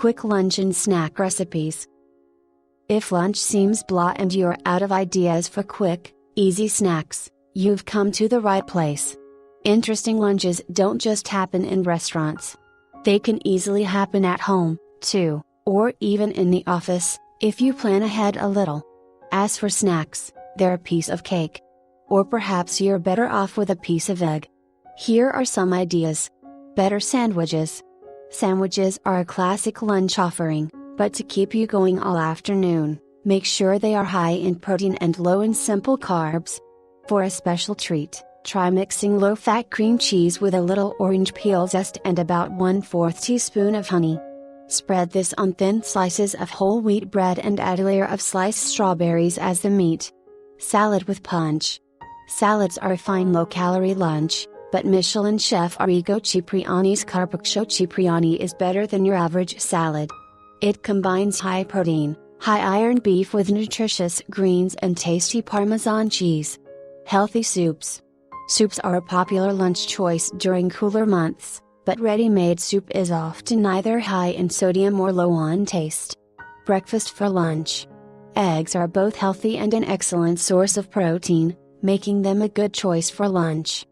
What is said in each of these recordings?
Quick lunch and snack recipes. If lunch seems blah and you're out of ideas for quick, easy snacks, you've come to the right place. Interesting lunches don't just happen in restaurants. They can easily happen at home, too, or even in the office, if you plan ahead a little. As for snacks, they're a piece of cake. Or perhaps you're better off with a piece of egg. Here are some ideas. Better sandwiches. Sandwiches are a classic lunch offering, but to keep you going all afternoon, make sure they are high in protein and low in simple carbs. For a special treat, try mixing low-fat cream cheese with a little orange peel zest and about 1/4 teaspoon of honey. Spread this on thin slices of whole wheat bread and add a layer of sliced strawberries as the meat. Salad with punch. Salads are a fine low-calorie lunch, but Michelin chef Arrigo Cipriani's Carpaccio Cipriani is better than your average salad. It combines high-protein, high-iron beef with nutritious greens and tasty Parmesan cheese. Healthy soups. Soups are a popular lunch choice during cooler months, but ready-made soup is often neither high in sodium or low on taste. Breakfast for lunch. Eggs are both healthy and an excellent source of protein, making them a good choice for lunch.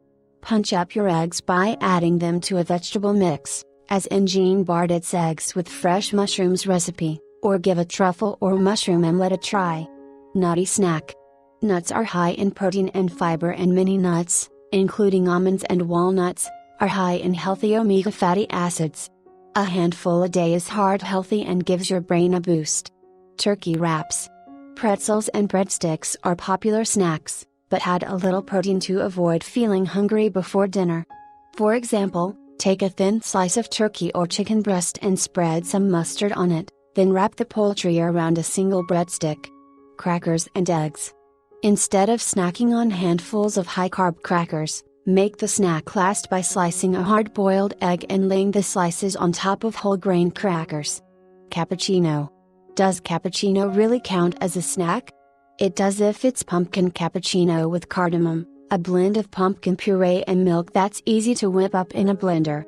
Punch up your eggs by adding them to a vegetable mix, as in Jean Bardet's eggs with fresh mushrooms recipe, or give a truffle or mushroom omelet a try. Nutty snack. Nuts are high in protein and fiber, and many nuts, including almonds and walnuts, are high in healthy omega fatty acids. A handful a day is heart healthy and gives your brain a boost. Turkey wraps. Pretzels and breadsticks are popular snacks, but add a little protein to avoid feeling hungry before dinner. For example, take a thin slice of turkey or chicken breast and spread some mustard on it, then wrap the poultry around a single breadstick. Crackers and eggs. Instead of snacking on handfuls of high-carb crackers, make the snack last by slicing a hard-boiled egg and laying the slices on top of whole-grain crackers. Cappuccino. Does cappuccino really count as a snack? It does if it's pumpkin cappuccino with cardamom, a blend of pumpkin puree and milk that's easy to whip up in a blender.